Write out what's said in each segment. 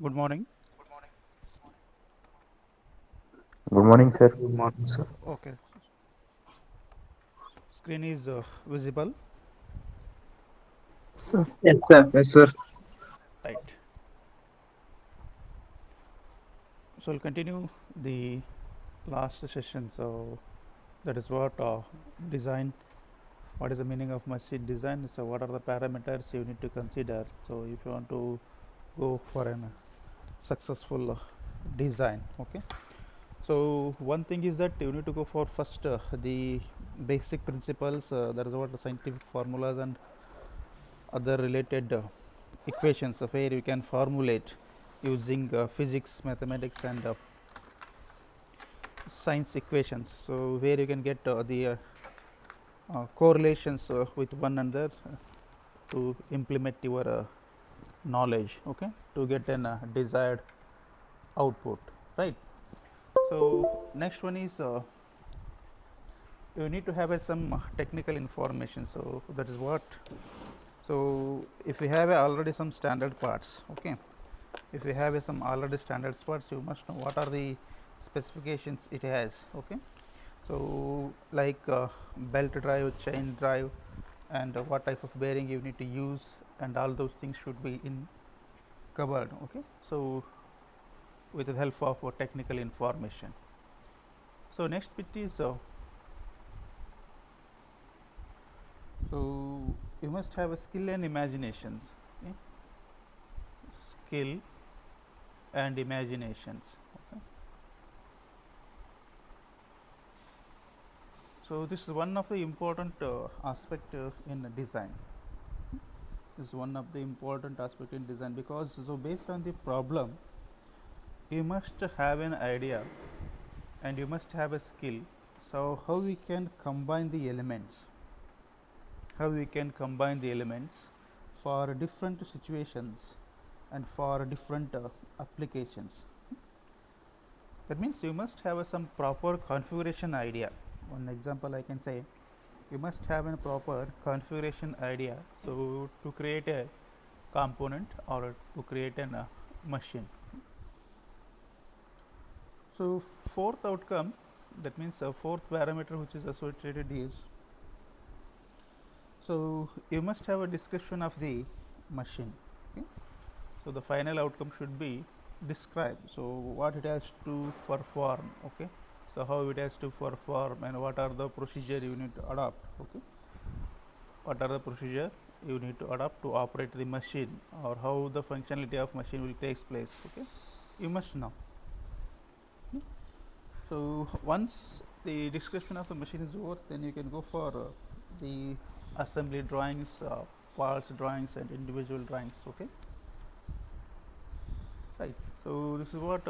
Good morning. Good morning, sir. Good morning, sir. Okay, screen is visible. Sir, Yes, sir. Yes, sir. Right. So I'll continue the last session. So that is what design. What is the meaning of machine design? So what are the parameters you need to consider? So if you want to go for a successful design, okay. So one thing is that you need to go for first the basic principles. That is what the scientific formulas and other related equations where you can formulate using physics, mathematics, and science equations. So where you can get the correlations with one another to implement your knowledge, okay, to get an desired output, right? So next one is you need to have some technical information. So that is what. So if you have already some standard parts, okay, if you have some already standard parts, you must know what are the specifications it has, okay. So like belt drive, chain drive, and what type of bearing you need to use, and all those things should be in covered, okay. So with the help of technical information. So next bit is so you must have a skill and imaginations, okay? Skill and imaginations, okay? So this is one of the important aspect in design. This is one of the important aspect in design, because so based on the problem you must have an idea and you must have a skill. So how we can combine the elements, how we can combine the elements for different situations and for different applications. That means you must have some proper configuration idea. One example I can say, you must have a proper configuration idea. So to create a component or to create a machine. So fourth outcome, that means fourth parameter which is associated is, so you must have a description of the machine, okay? So the final outcome should be described. So what it has to perform, okay? So how it has to perform and what are the procedure you need to adopt, okay? What are the procedure you need to adopt to operate the machine, or how the functionality of machine will takes place, okay? You must know. So once the description of the machine is over, then you can go for the assembly drawings, parts drawings, and individual drawings, okay, right. So this is what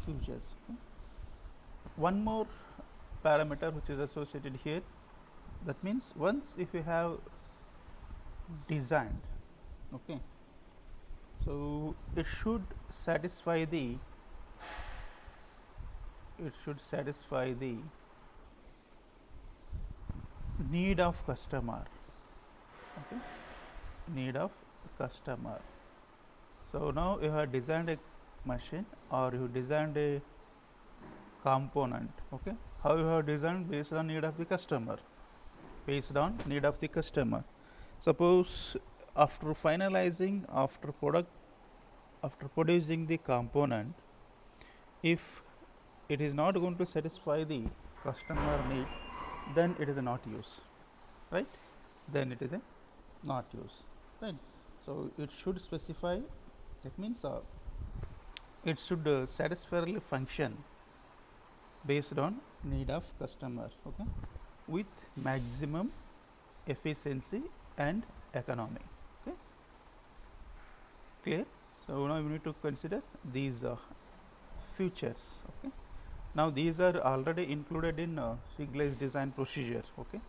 features, okay? One more parameter which is associated here, that means once if you have designed, okay, so it should satisfy the need of customer, okay, need of customer. So now you have designed a machine or you designed a component, okay. How you have designed? Based on need of the customer, based on need of the customer. Suppose after finalizing, after producing the component, if it is not going to satisfy the customer need, then it is a not use, right? Then it is a not use, right? So it should specify, that means it should satisfactorily function based on need of customer, okay, with maximum efficiency and economy, okay, clear. So now we need to consider these features, okay. Now these are already included in Siegler's design procedure, okay.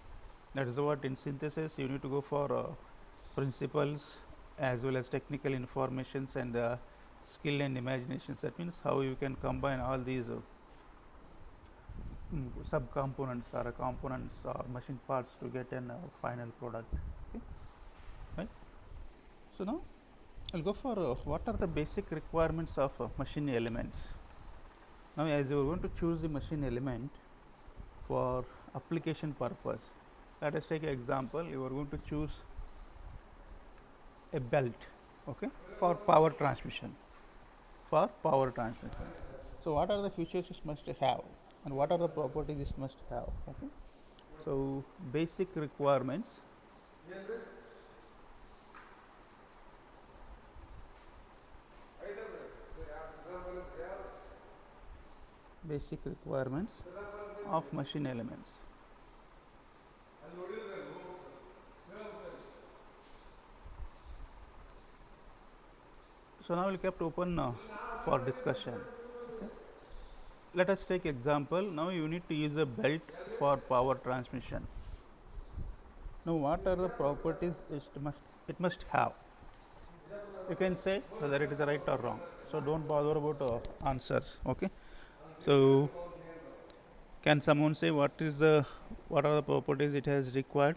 That is what in synthesis you need to go for principles as well as technical informations and skill and imaginations. That means how you can combine all these sub-components or components or machine parts to get an final product, okay, right. So now I'll go for what are the basic requirements of machine elements. Now, as you are going to choose the machine element for application purpose, let us take an example. You are going to choose a belt, okay, for power transmission. For power transmission. So, what are the features it must have, and what are the properties it must have? Okay. So, basic requirements. Basic requirements of machine elements. So now we'll keep open for discussion. Okay. Let us take example. Now you need to use a belt for power transmission. Now what are the properties it must have? You can say whether it is right or wrong. So don't bother about answers. Okay. So can someone say what are the properties it has required?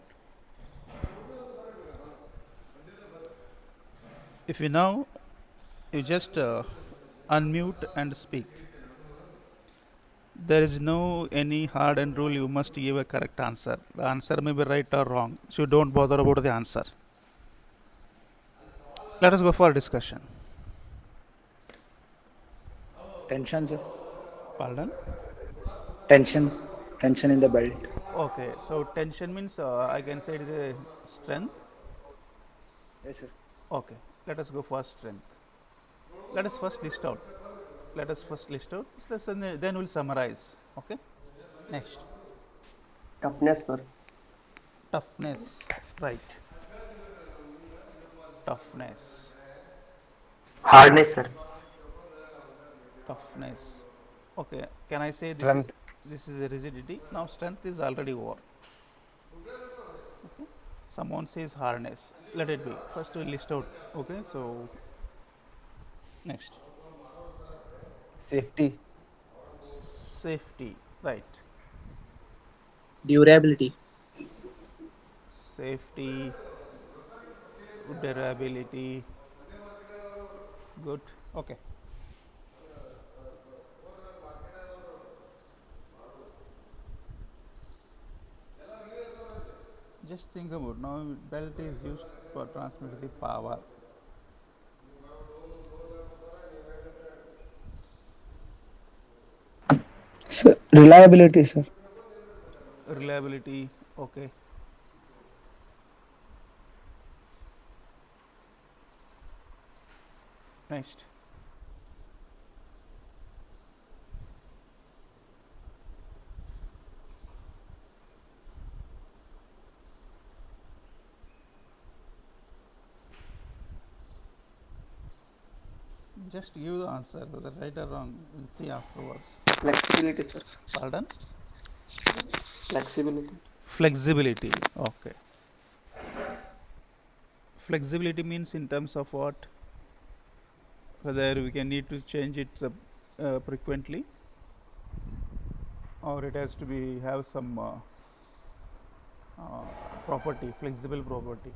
If you know, you just unmute and speak. There is no any hard and rule you must give a correct answer. The answer may be right or wrong, so don't bother about the answer. Let us go for discussion. Tension, sir. Pardon? Tension in the belt. Okay, so tension means I can say it is a strength. Yes, sir. Okay, let us go for strength. Let us first list out. Then we'll summarize. Okay. Next, Toughness, sir. toughness. Right. Toughness. Hardness, sir. Toughness. Okay. Can I say Strength. this is a rigidity? Now strength is already over. Okay. Someone says hardness. Let it be. First we list out. Okay. So next, Safety. safety. Right. Durability. Safety, durability. Good. Okay. Just think about now belt is used for transmitting the power. Sir, reliability, sir. Reliability. Okay. Next, just give the answer whether right or wrong. We'll see afterwards. Flexibility, sir. Pardon? Flexibility. Flexibility. Okay. Flexibility means in terms of what? Whether we can need to change it frequently, or it has to be have some property, flexible property.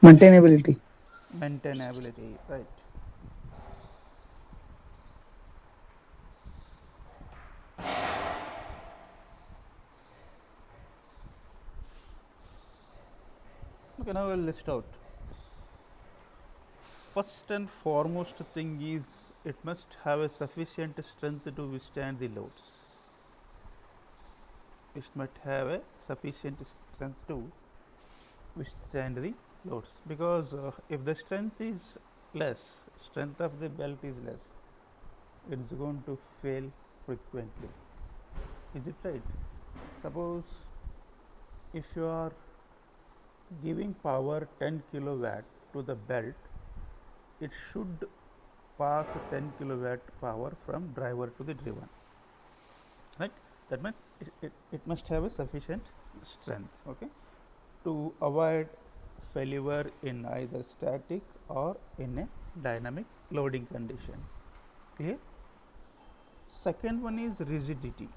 Maintainability. Maintainability. Right. Okay, now we'll list out. First and foremost thing is it must have a sufficient strength to withstand the loads. It must have a sufficient strength to withstand the loads, because if the strength is less, strength of the belt is less, it is going to fail frequently. Is it right? Suppose if you are giving power 10 kilowatt to the belt, it should pass 10 kilowatt power from driver to the driven, right? That means it must have a sufficient strength, okay, to avoid failure in either static or in a dynamic loading condition. Clear? Second one is rigidity.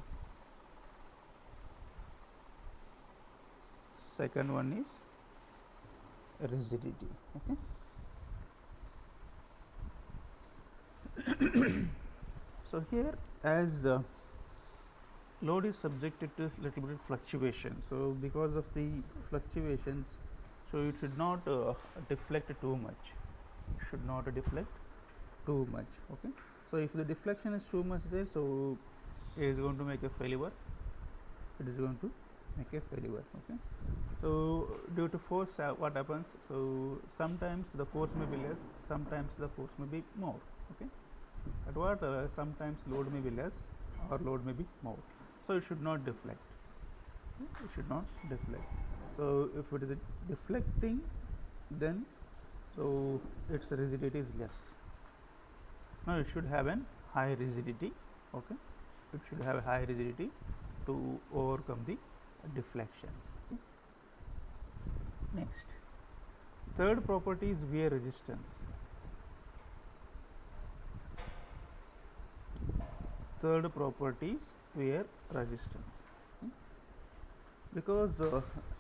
second one is rigidity. Okay. So here, as load is subjected to little bit fluctuation, so because of the fluctuations, so it should not deflect too much. It should not deflect too much. Okay. So if the deflection is too much there, so it is going to make a failure. It is going to make a failure. Okay. So due to force, what happens? So sometimes the force may be less, sometimes the force may be more. Okay. At what sometimes load may be less or load may be more. So it should not deflect. It should not deflect. So if it is deflecting, then so its rigidity is less. Now it should have a high rigidity. Okay. It should have a high rigidity to overcome the deflection. Okay. Next, third property is wear resistance. Third property is wear resistance. Okay. Because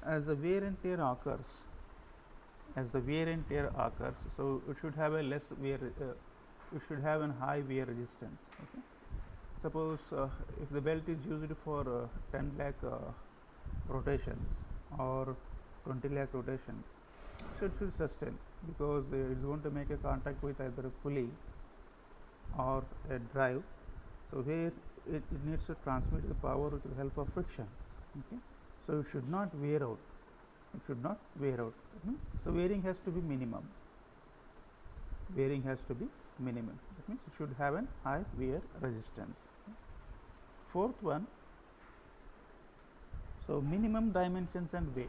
as the wear and tear occurs, so it should have a less wear. It should have a high wear resistance. Okay. Suppose if the belt is used for 10 lakh rotations or 20 lakh rotations, so it should sustain, because it is going to make a contact with either a pulley or a drive. So where it needs to transmit the power with the help of friction. Okay. So it should not wear out. It should not wear out. That means, so wearing has to be minimum. Wearing has to be minimum. That means it should have a high wear resistance. Fourth one, so minimum dimensions and weight.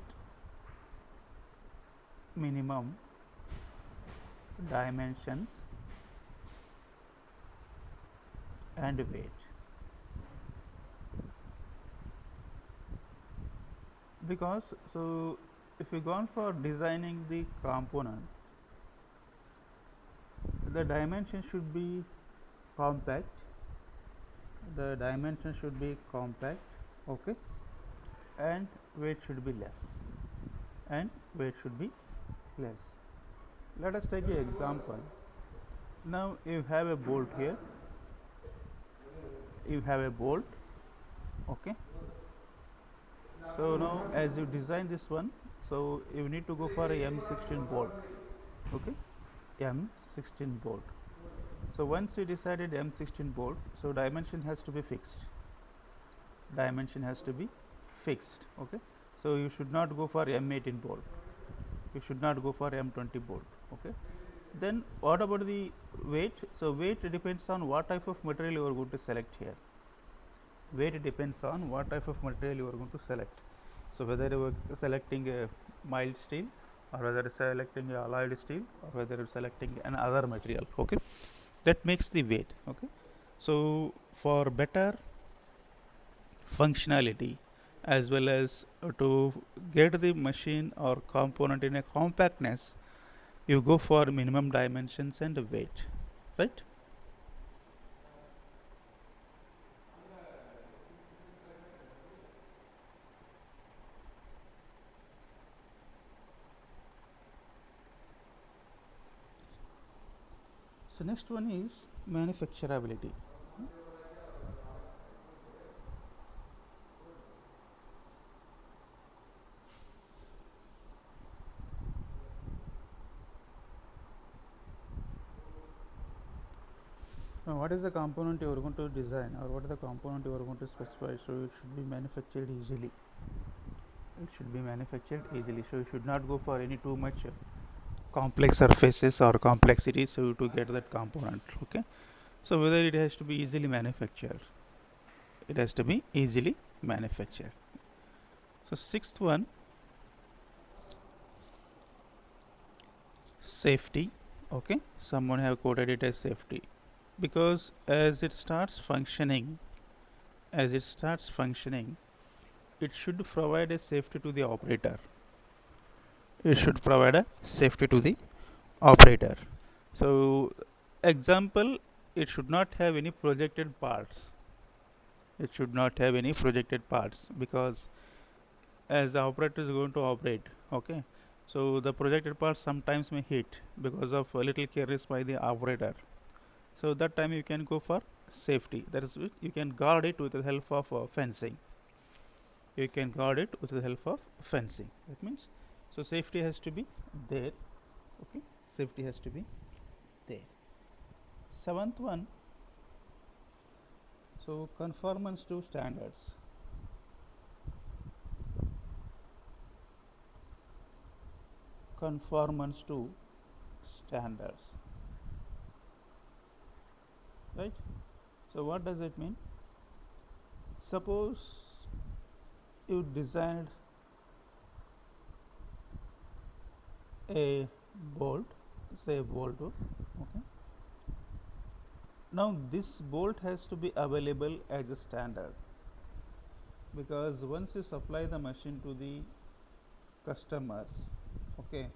Minimum dimensions and weight. Because so if we gone for designing the component, the dimension should be compact. The dimension should be compact. Okay. And weight should be less. And weight should be less. Let us take an example. Now you have a bolt here. You have a bolt. Okay. So now as you design this one, so you need to go for a M16 bolt. Okay. M16 bolt. So once you decided M16 bolt, so dimension has to be fixed. Dimension has to be fixed. Okay. So you should not go for M18 bolt. You should not go for M20 bolt. Okay. Then what about the weight? So weight depends on what type of material you are going to select here. Weight depends on what type of material you are going to select. So whether you are selecting a mild steel, or whether you are selecting a alloyed steel, or whether you are selecting another material. Okay. That makes the weight. Okay. So for better functionality, as well as to get the machine or component in a compactness, you go for minimum dimensions and weight, right? So next one is manufacturability. Now, what is the component you are going to design, or what is the component you are going to specify? So it should be manufactured easily. It should be manufactured easily. So you should not go for any too much complex surfaces or complexity, so to get that component. Okay. So whether it has to be easily manufactured. It has to be easily manufactured. So sixth one, safety. Okay. Someone have quoted it as safety, because as it starts functioning, it should provide a safety to the operator. It should provide a safety to the operator. So example, it should not have any projected parts. It should not have any projected parts, because as the operator is going to operate. Okay, so the projected part sometimes may hit because of a little careless by the operator. So that time you can go for safety, that is you can guard it with the help of fencing. You can guard it with the help of fencing. That means, so safety has to be there. Okay, safety has to be there. Seventh one, so conformance to standards. Conformance to standards, right? So what does it mean? Suppose you designed a bolt, say a bolt hook. Okay, now this bolt has to be available as a standard, because once you supply the machine to the customers, okay,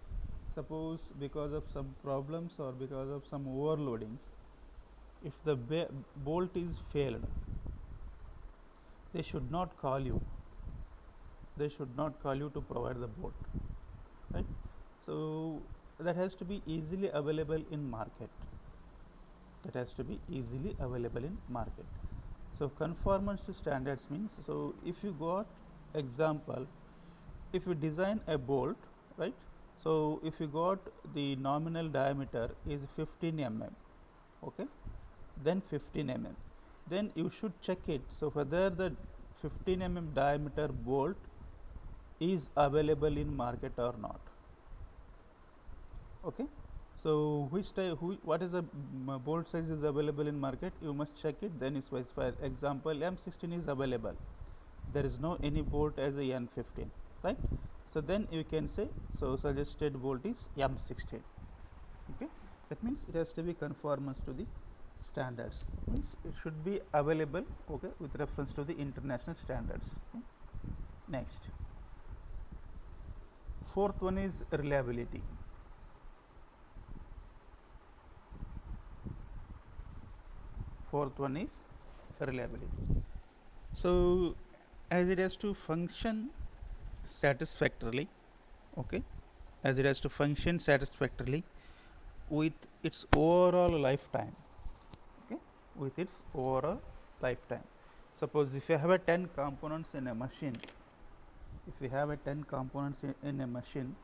suppose because of some problems or because of some overloadings, if the bolt is failed, they should not call you. They should not call you to provide the bolt, right? So that has to be easily available in market. That has to be easily available in market. So conformance to standards means, so if you got example, if you design a bolt, right? So if you got the nominal diameter is 15 mm, okay, then 15 mm, then you should check it, so whether the 15 mm diameter bolt is available in market or not. Okay, so which type, what is the bolt size is available in market, you must check it, then you specify. Example, M16 is available, there is no any bolt as a N15, right? So then you can say, so suggested bolt is M16. Okay, that means it has to be conformance to the standards, means it should be available, okay, with reference to the international standards. Okay. Next, fourth one is reliability. Fourth one is reliability. So as it has to function satisfactorily, okay, as it has to function satisfactorily with its overall lifetime, okay, with its overall lifetime. Suppose if you have a 10 components in a machine, if you have a 10 components in a machine,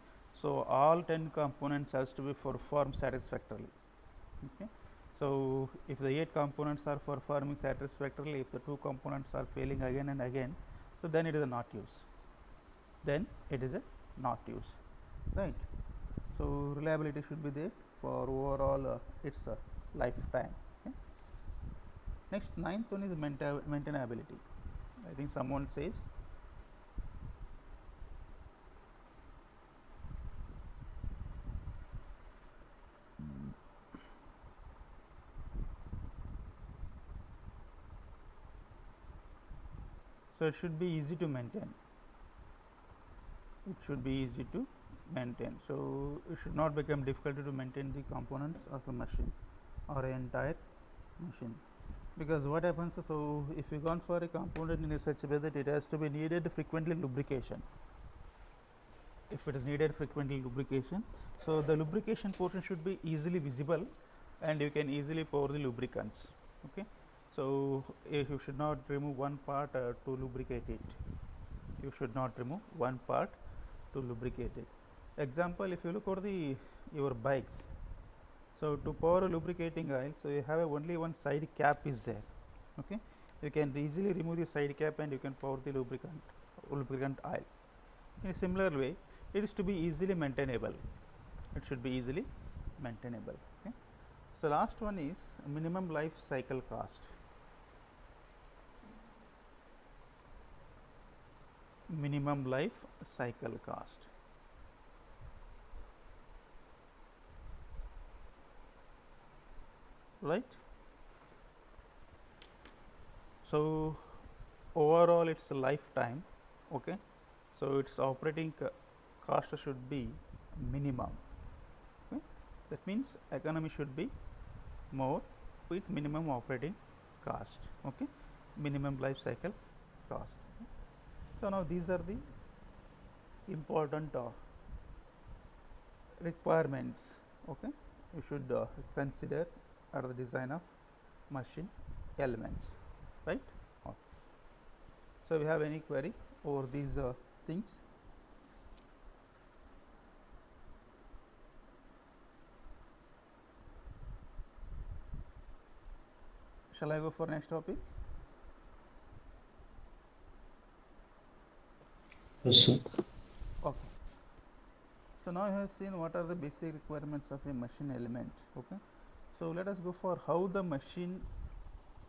so all 10 components has to be performed satisfactorily. Okay, so if the 8 components are performing satisfactorily, if the 2 components are failing again and again, so then it is a not use, then it is a not use, right? So reliability should be there for overall its lifetime. Okay. Next, ninth one is maintainability. I think someone says, so it should be easy to maintain. It should be easy to maintain. So it should not become difficult to maintain the components of a machine or an entire machine. Because what happens, so if you gone for a component in a such a way that it has to be needed frequently lubrication, if it is needed frequently lubrication, so the lubrication portion should be easily visible and you can easily pour the lubricants. Okay, so if you should not remove one part to lubricate it, you should not remove one part to lubricate it. Example, if you look over the your bikes, so to pour a lubricating oil, so you have only one side cap is there. Okay, you can easily remove the side cap and you can pour the lubricant oil. In a similar way, it is to be easily maintainable. It should be easily maintainable. Okay. So last one is minimum life cycle cost. Minimum life cycle cost. Right. So overall its lifetime, okay, so its operating cost should be minimum. Okay. That means economy should be more with minimum operating cost. Okay, minimum life cycle cost. So now these are the important requirements, okay, you should consider at the design of machine elements, right? Okay. So we have any query over these things? Shall I go for next topic? Yes, sir. Okay. So now you have seen what are the basic requirements of a machine element. Okay. So let us go for how the machine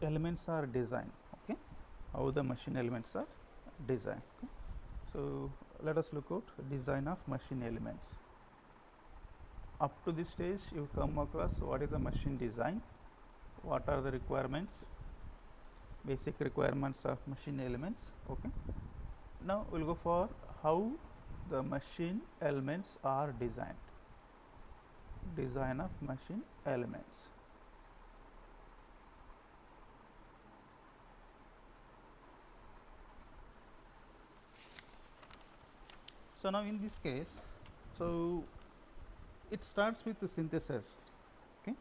elements are designed. Okay. How the machine elements are designed. Okay. So let us look at design of machine elements. Up to this stage, you come across what is a machine design, what are the requirements, basic requirements of machine elements. Okay. Now we'll go for how the machine elements are designed. Design of machine elements. So now in this case, so it starts with the synthesis. Okay.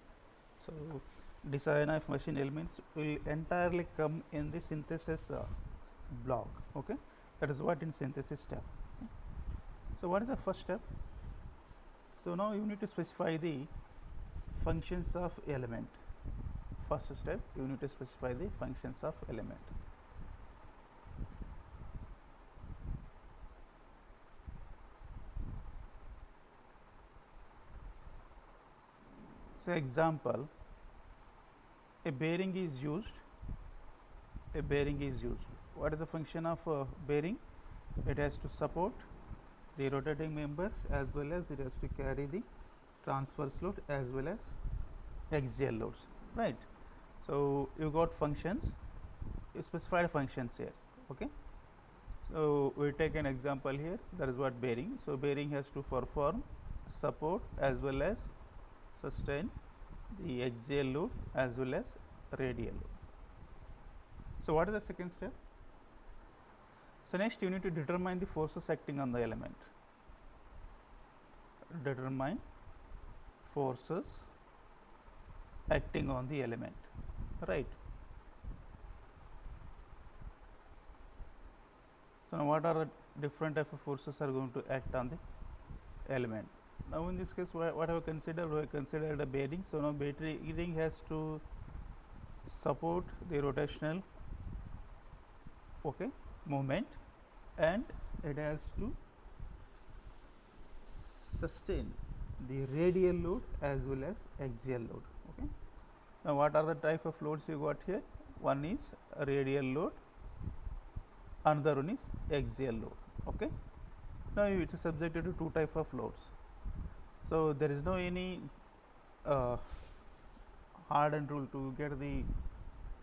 So design of machine elements will entirely come in the synthesis block. Okay. That is what in synthesis step. Okay. So what is the first step? So now you need to specify the functions of element. First step, you need to specify the functions of element. So example, a bearing is used. A bearing is used. What is the function of bearing? It has to support the rotating members as well as it has to carry the transverse load as well as axial loads, right? So you got functions, you specified functions here. Okay. So we take an example here, that is what bearing. So bearing has to perform support as well as sustain the axial load as well as radial load. So what is the second step? So next you need to determine the forces acting on the element. Determine forces acting on the element, right? So now what are the different type of forces are going to act on the element? Now in this case, what have I considered? We have considered a bearing. So now bearing has to support the rotational, okay, movement, and it has to sustain the radial load as well as axial load. Okay. Now what are the type of loads you got here? One is a radial load, another one is axial load. Okay. Now it is subjected to two type of loads. So there is no any hardened rule to get the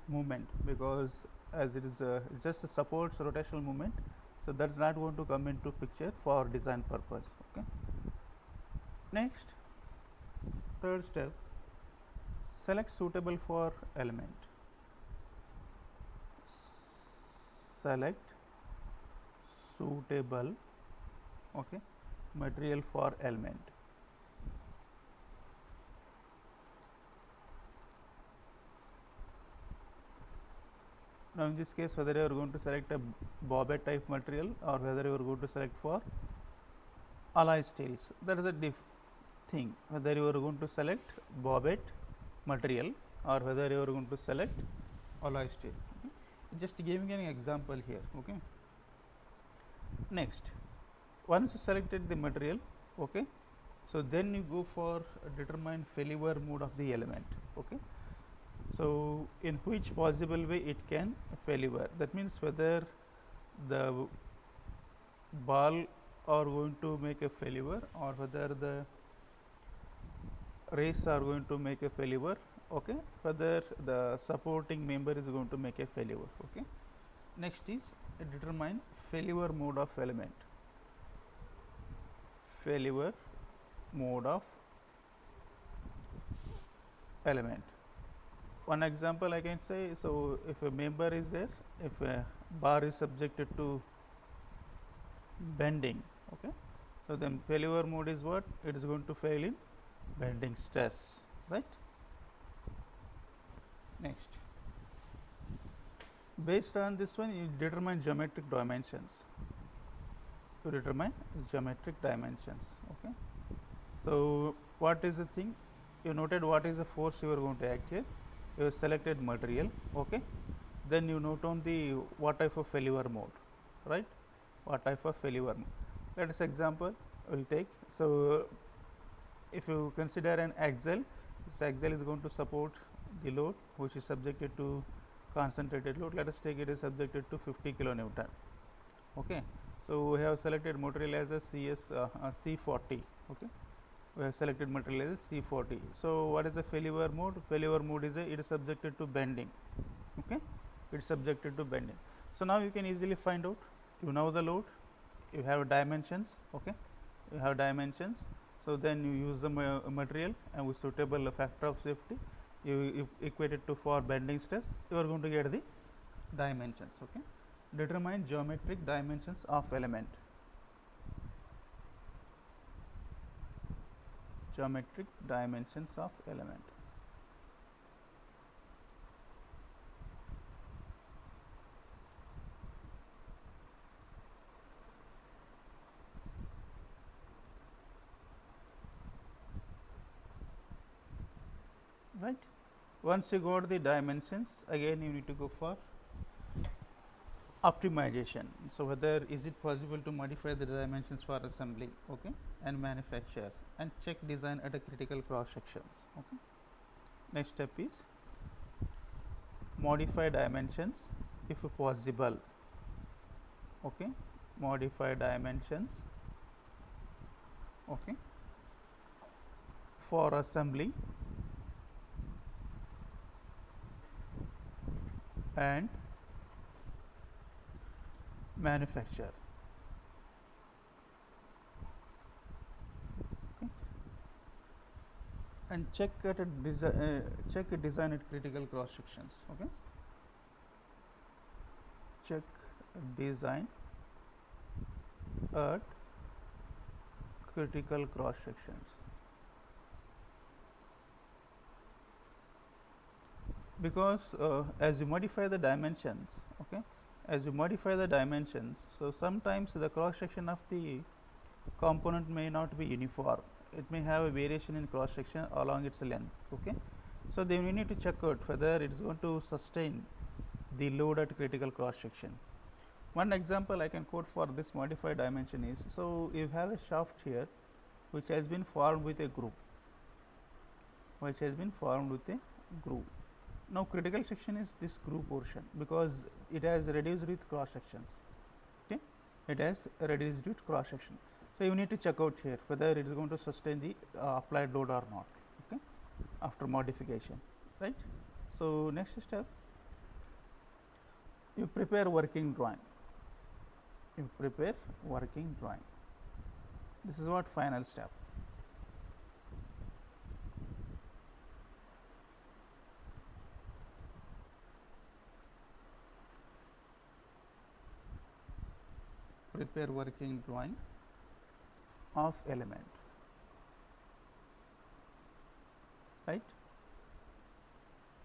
movement, because as it is just supports rotational movement, so that is not going to come into picture for design purpose. Okay. Next, third step, select suitable for element. Select suitable, okay, material for element. Now in this case, whether you are going to select a bobette type material or whether you are going to select for alloy steels, that is a thing. Whether you are going to select bobette material or whether you are going to select alloy steel. Okay. Just giving an example here. Okay. Next, once you selected the material, okay, so then you go for determine failure mode of the element. Okay. So in which possible way it can failure, that means whether the ball are going to make a failure or whether the rays are going to make a failure, okay, whether the supporting member is going to make a failure. Okay. Next is determine failure mode of element. Failure mode of element. One example I can say, so if a member is there, if a bar is subjected to bending, Okay, so then failure mode is what? It is going to fail in bending stress, right? Next, based on this one, you determine geometric dimensions. To determine geometric dimensions. Okay, so what is the thing? You noted what is the force you are going to act here. You have selected material. Okay, then you note on the what type of failure mode, right? What type of failure mode? Let us example will take. So if you consider an axle, this axle is going to support the load which is subjected to concentrated load. Let us take it is subjected to 50 kilonewton. Okay, so we have selected material as a C40. Okay, we have selected material as a C40. So what is the failure mode? Failure mode is it is subjected to bending. Okay, it is subjected to bending. So now you can easily find out. You know the load, you have dimensions. Okay, you have dimensions. So then you use the material and with suitable factor of safety, you equate it to for bending stress. You are going to get the dimensions. Okay, determine geometric dimensions of element. Geometric dimensions of element. Right. Once you got the dimensions, again you need to go for optimization. So whether is it possible to modify the dimensions for assembly, okay, and manufacture, and check design at a critical cross sections. Okay. Next step is modify dimensions if possible. Okay, modify dimensions. Okay, for assembly and manufacture. Okay. And check at a check a design at critical cross sections. Okay, check design at critical cross sections. Because as you modify the dimensions, okay, as you modify the dimensions, so sometimes the cross section of the component may not be uniform. It may have a variation in cross section along its length. Okay, so then we need to check out whether it is going to sustain the load at critical cross section. One example I can quote for this modified dimension is, so you have a shaft here which has been formed with a groove, Now critical section is this groove portion because it has reduced with cross sections. Okay, it has reduced with cross section. So you need to check out here whether it is going to sustain the applied load or not. Okay, after modification, right? So next step, you prepare working drawing. This is what final step. Prepare working drawing of element, right?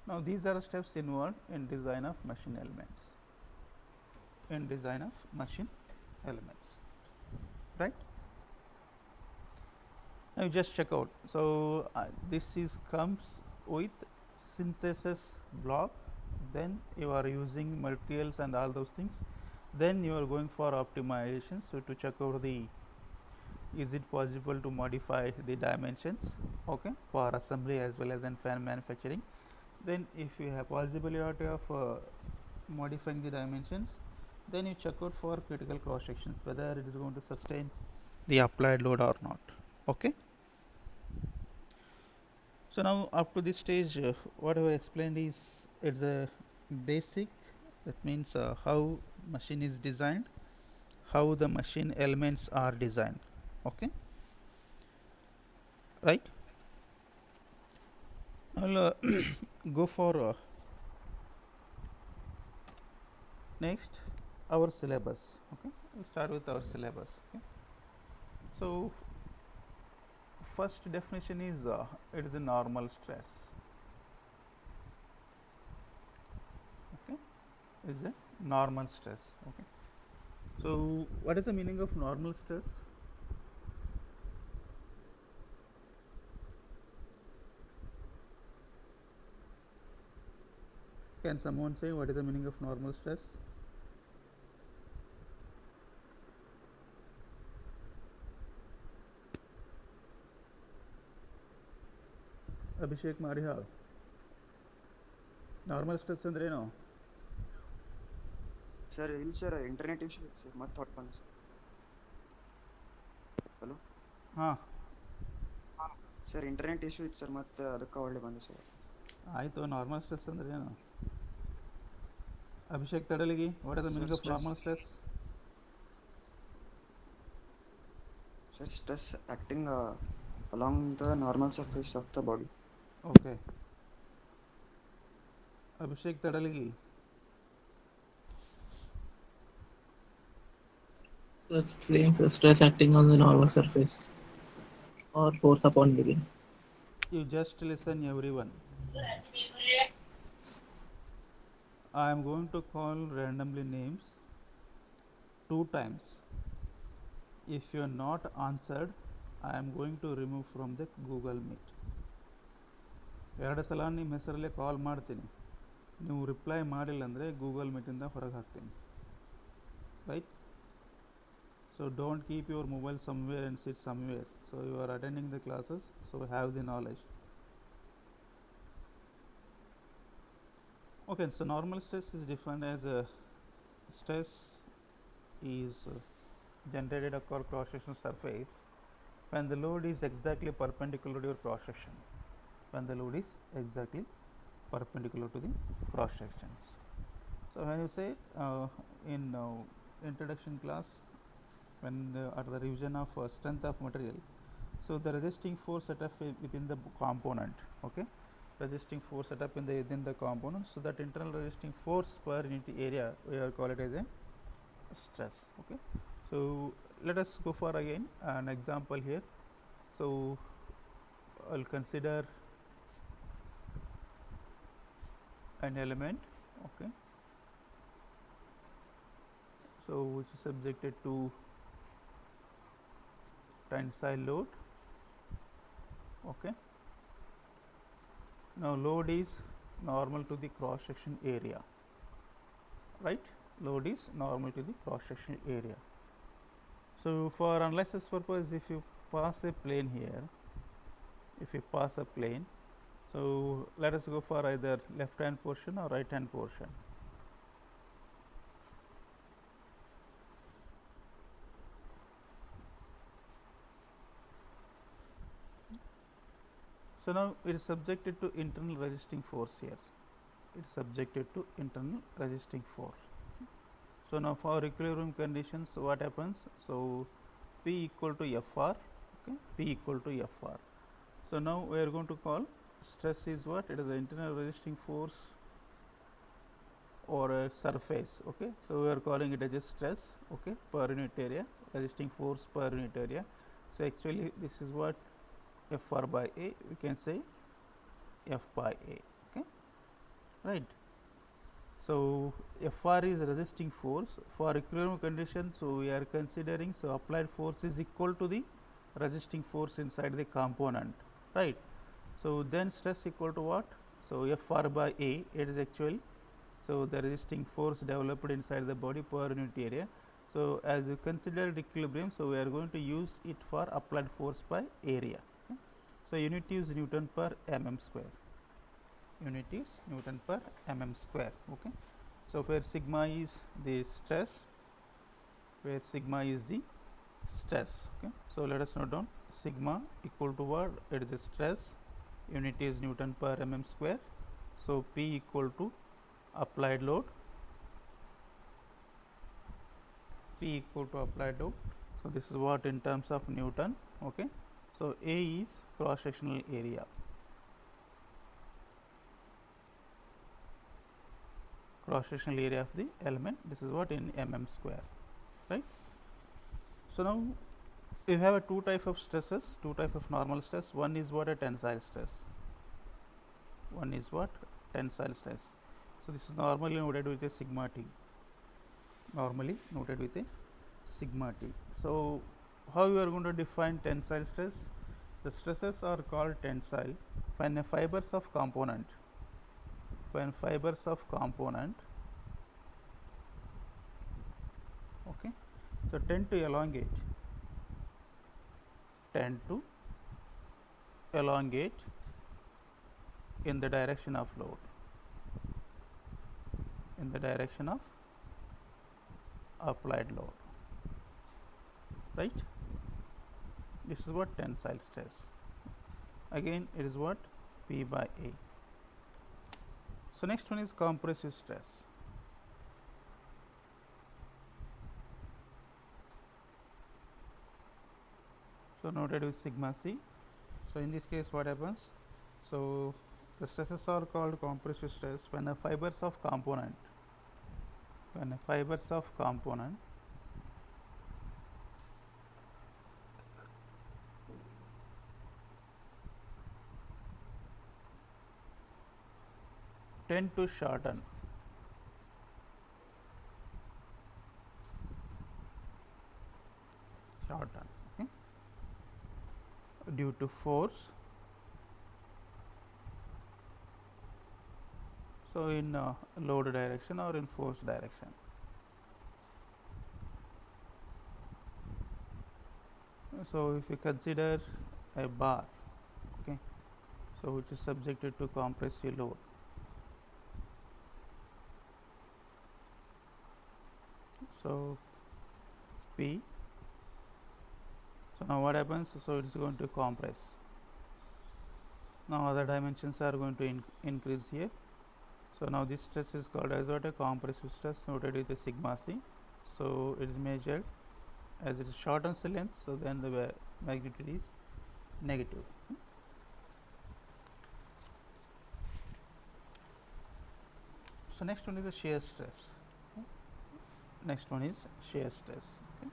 Now these are steps involved in design of machine elements, right? Now you just check out. So this is comes with synthesis block, then you are using materials and all those things, then you are going for optimization. So to check out the is it possible to modify the dimensions, okay, for assembly as well as in fan manufacturing. Then if you have possibility of modifying the dimensions, then you check out for critical cross sections whether it is going to sustain the applied load or not. Okay, so now up to this stage what I have explained is it's a basic, that means how machine is designed, how the machine elements are designed. Okay, right? I'll go for next our syllabus. Okay, we'll start with our syllabus. Okay, So first definition is it is a normal stress. Okay, is a normal stress. Okay, so what is the meaning of normal stress? Can someone say what is the meaning of normal stress? Abhishek Marihal. Normal stress ಅಂದ್ರೆ ಏನು? Sir ಇಲ್ಲ sir internet issue ಇತ್ತು sir ಮತ್ತೆ ಹೊಟ್ಕೊಂಡು sir. Hello ಹಾಂ, sir internet issue ಇತ್ತು sir ಮತ್ತೆ ಅದಕ್ಕೆ ಒಳ್ಳೆ ಬಂದೆ ಸರ್. ಆಯಿತು. ನಾರ್ಮಲ್ ಸ್ಟ್ರೆಸ್ ಅಂದ್ರೆ ಏನು? Abhishek Tadaligi, what is the meaning of normal stress? Sir stress acting along the normal surface of the body. Okay, Abhishek Tadaligi. Stress acting on the normal surface or force upon living. You just listen, everyone. I am going to call randomly names 2 times. If you are not answered, I am going to remove from the Google Meet. 2 ಸಲ ನಿಮ್ಮ ಹೆಸರಲ್ಲೇ ಕಾಲ್ ಮಾಡ್ತೀನಿ. ನೀವು reply ಮಾಡಿಲ್ಲ ಅಂದರೆ Google ಮೀಟಿಂದ ಹೊರಗೆ ಹಾಕ್ತೀನಿ. Right? So don't keep your mobile somewhere and sit somewhere. So you are attending the classes, so have the knowledge. Okay, so normal stress is defined as stress is generated across cross-section surface when the load is exactly perpendicular to your cross section. When the load is exactly perpendicular to the cross sections. So when you say in introduction class, when at the revision of strength of material, so the resisting force set up within the component, okay, resisting force set up within the component, so that internal resisting force per unit area we are call it as a stress. Okay, so let us go for again an example here. So I'll consider an element, okay, so which is subjected to tensile load. Okay, now load is normal to the cross section area, right? Load is normal to the cross section area. So for analysis purpose, if you pass a plane here, if you pass a plane, so let us go for either left hand portion or right hand portion. So now it is subjected to internal resisting force here. It is subjected to internal resisting force. So now for equilibrium conditions, what happens? So P equal to Fr. Okay, P equal to Fr. So now we are going to call stress is what? It is the internal resisting force or a surface. Okay, so we are calling it as a stress. Okay, per unit area, resisting force per unit area. So actually this is what Fr by A, we can say F by A, okay, right. So Fr is resisting force for equilibrium condition, so we are considering, so applied force is equal to the resisting force inside the component, right. So then stress equal to what? So Fr by A, it is actually, so the resisting force developed inside the body per unit area. So as you considered equilibrium, so we are going to use it for applied force by area. So unit is Newton per mm square. Unit is Newton per mm square. Okay. So where sigma is the stress, where sigma is the stress. Okay. So let us note down sigma equal to what? It is a stress. Unit is Newton per mm square. So P equal to applied load. P equal to applied load. So this is what in terms of Newton. Okay. So A is cross sectional area. Cross sectional area of the element. This is what in mm square, right? So now you have a two type of stresses, two type of normal stress. One is what? A tensile stress. One is what? Tensile stress. So this is normally noted with a sigma t. Normally noted with a sigma t. So how you are going to define tensile stress? The stresses are called tensile when a fibers of component, okay, so tend to elongate in the direction of load, in the direction of applied load, right? This is what tensile stress. Again, it is what? P by A. So next one is compressive stress. So noted with sigma c. So in this case, what happens? So the stresses are called compressive stress when the fibers of component, tend to shorten okay, due to force. So in load direction or in force direction. So if you consider a bar, okay, so which is subjected to compressive load, so P. So now what happens? So it is going to compress. Now other dimensions are going to increase here. So now this stress is called as what? A compressive stress, noted with a sigma c. So it is measured as it shortens the length, so then the magnitude is negative. So next one is the shear stress. Next one is shear stress. Okay.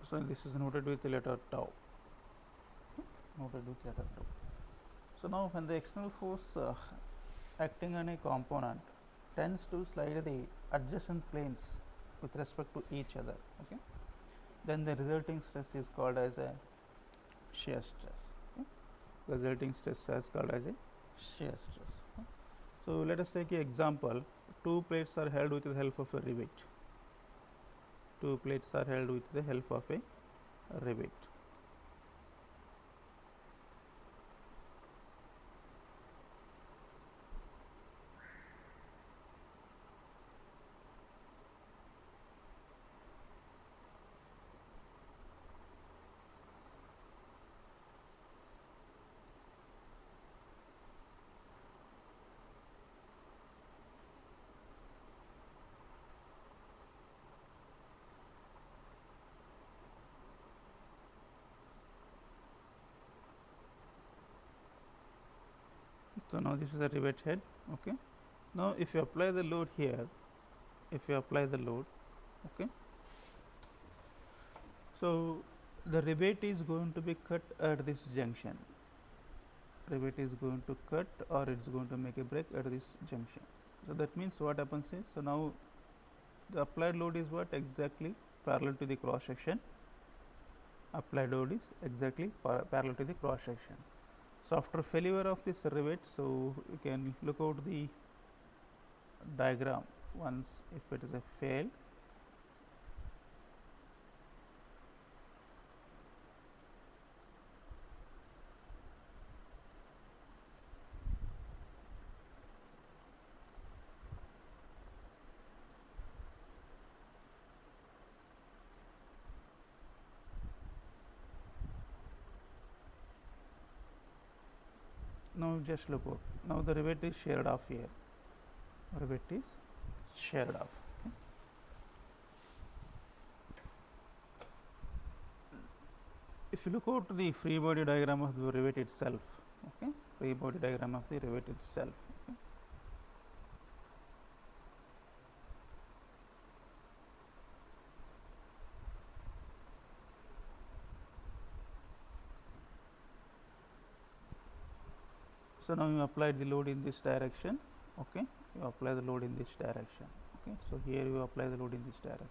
So this is noted with the letter tau. So now when the external force acting on a component tends to slide the adjacent planes with respect to each other, okay, then the resulting stress is called as a shear stress. Okay. Resulting stress is called as a shear stress. Okay. So let us take an example. Two plates are held with the help of a rivet. Two plates are held with the help of a rivet. So now this is a rivet head. Okay. Now if you apply the load here, okay, so the rivet is going to be cut at this junction. Rivet is going to cut, or it's going to make a break at this junction. So that means what happens is, so now the applied load is what? Exactly parallel to the cross section. Applied load is exactly parallel to the cross section. So after failure of this rivet, so you can look out the diagram once if it is a fail. Now just look out. Now the rivet is sheared off here. Rivet is sheared off. Okay. if you look out the free body diagram of the rivet itself, okay, free body diagram of the rivet itself. Okay. So now you apply the load in this direction, okay, you apply the load in this direction, okay, so here you apply the load in this direction.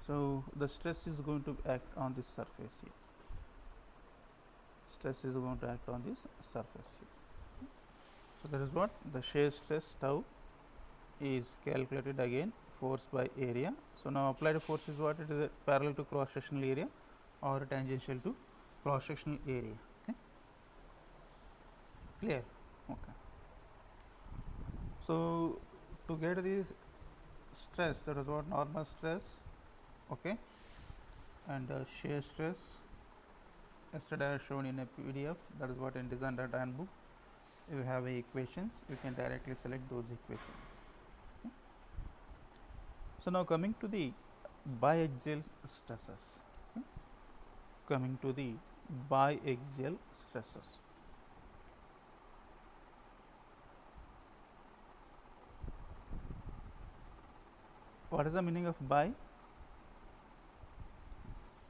So the stress is going to act on this surface here, stress is going to act on this surface here. So that is what the shear stress tau is calculated again, force by area. So now applied force is what? It is parallel to cross sectional area or tangential to cross sectional area. Okay. Clear? Okay. So to get the stress, that is what normal stress, okay, and shear stress. Yesterday I have shown in a PDF. That is what in design data handbook. You have equations. You can directly select those equations. Okay. So now coming to the biaxial stresses. Okay. Coming to the biaxial stresses. What is the meaning of bi?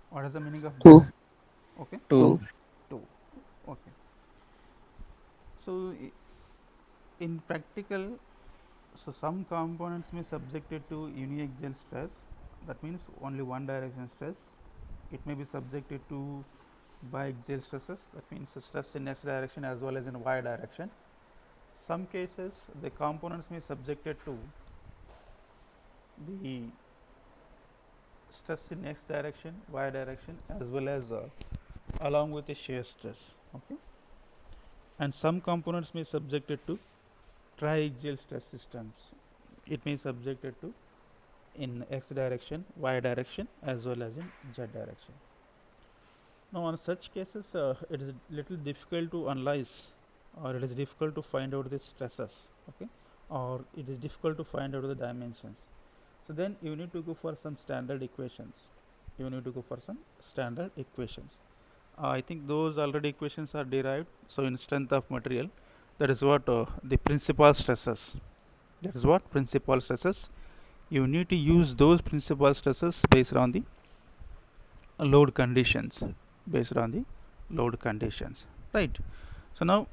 What is the meaning of Two. bi? Okay. Two. Two. Okay. So in practical, so some components may subjected to uniaxial stress, that means only one direction stress. It may be subjected to biaxial stresses, that means stress in x direction as well as in y direction. Some cases the components may subjected to the stress in x direction, y direction as well as along with the shear stress, okay, and some components may subjected to triaxial stress systems. It may subjected to in x direction, y direction as well as in z direction. Now on such cases it is little difficult to analyze, or it is difficult to find out the stresses, okay, or it is difficult to find out the dimensions. So then you need to go for some standard equations. You need to go for some standard equations. I think those already equations are derived. So in strength of material, that is what the principal stresses. That is what principal stresses. You need to use those principal stresses based on the load conditions. Based on the load conditions, right? So now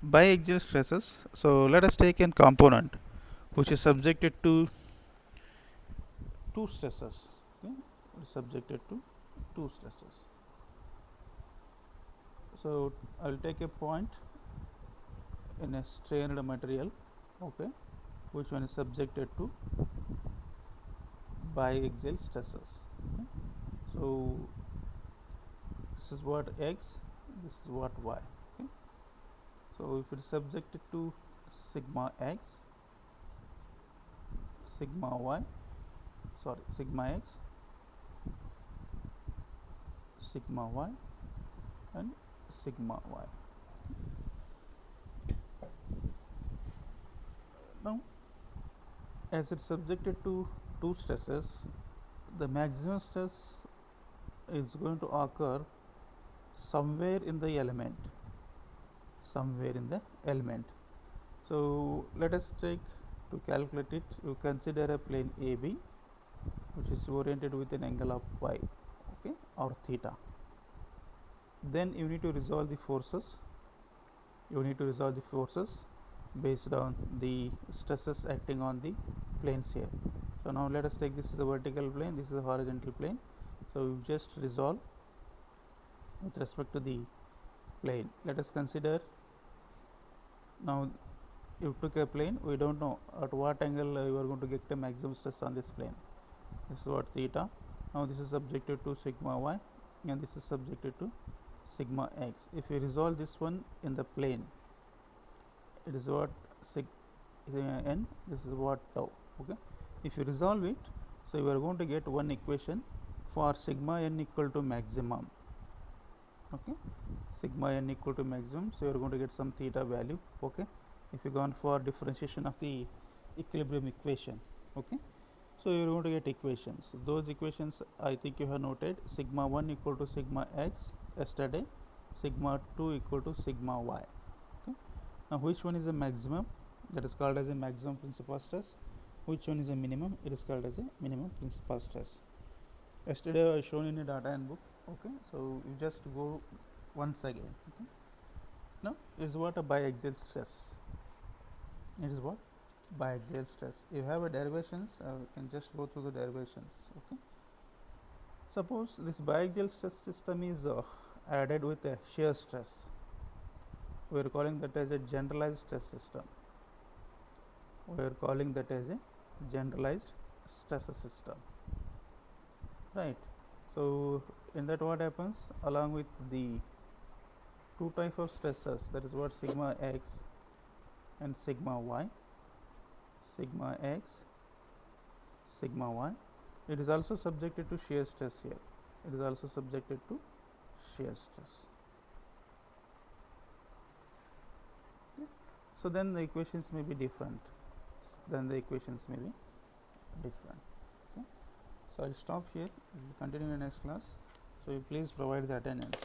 biaxial stresses. So let us take a component which is subjected to two stresses. Okay, subjected to two stresses. So I will take a point in a strained material, okay, which one is subjected to biaxial stresses. Okay. So this is what x, this is what y. Okay. So if it is subjected to sigma x, sigma y, sorry, sigma x, sigma y, and sigma y. Now, as it's subjected to two stresses, the maximum stress is going to occur somewhere in the element. Somewhere in the element. So let us take to calculate it. You consider a plane AB, which is oriented with an angle of y, okay, or theta. Then you need to resolve the forces. You need to resolve the forces based on the stresses acting on the planes here. So now let us take this is a vertical plane, this is a horizontal plane. So we just resolve with respect to the plane. Let us consider, now you took a plane, we don't know at what angle you are going to get a maximum stress on this plane. This is what theta. Now this is subjected to sigma y and this is subjected to sigma x. If you resolve this one in the plane, it is what sig n, this is what tau, okay. If you resolve it, so you are going to get one equation for sigma n equal to maximum, okay, sigma n equal to maximum. So you are going to get some theta value, okay, if you gone for differentiation of the equilibrium equation, okay. So you're going to get equations. Those equations I think you have noted: sigma 1 equal to sigma x yesterday, sigma 2 equal to sigma y. Okay. Now which one is the maximum? That is called as a maximum principal stress. Which one is a minimum? It is called as a minimum principal stress. Yesterday I shown in a data handbook. Okay, so you just go once again. Okay. Now it is what a biaxial stress. It is what biaxial stress. You have a derivations. You can just go through the derivations. Okay. Suppose this biaxial stress system is added with a shear stress. We are calling that as a generalized stress system. We are calling that as a generalized stress system. Right. So in that what happens, along with the two types of stresses, that is what sigma x and sigma y, sigma x, sigma y, it is also subjected to shear stress here. It is also subjected to shear stress. Okay. So then the equations may be different. Okay. So I'll stop here. We will continue in the next class. So you please provide the attendance.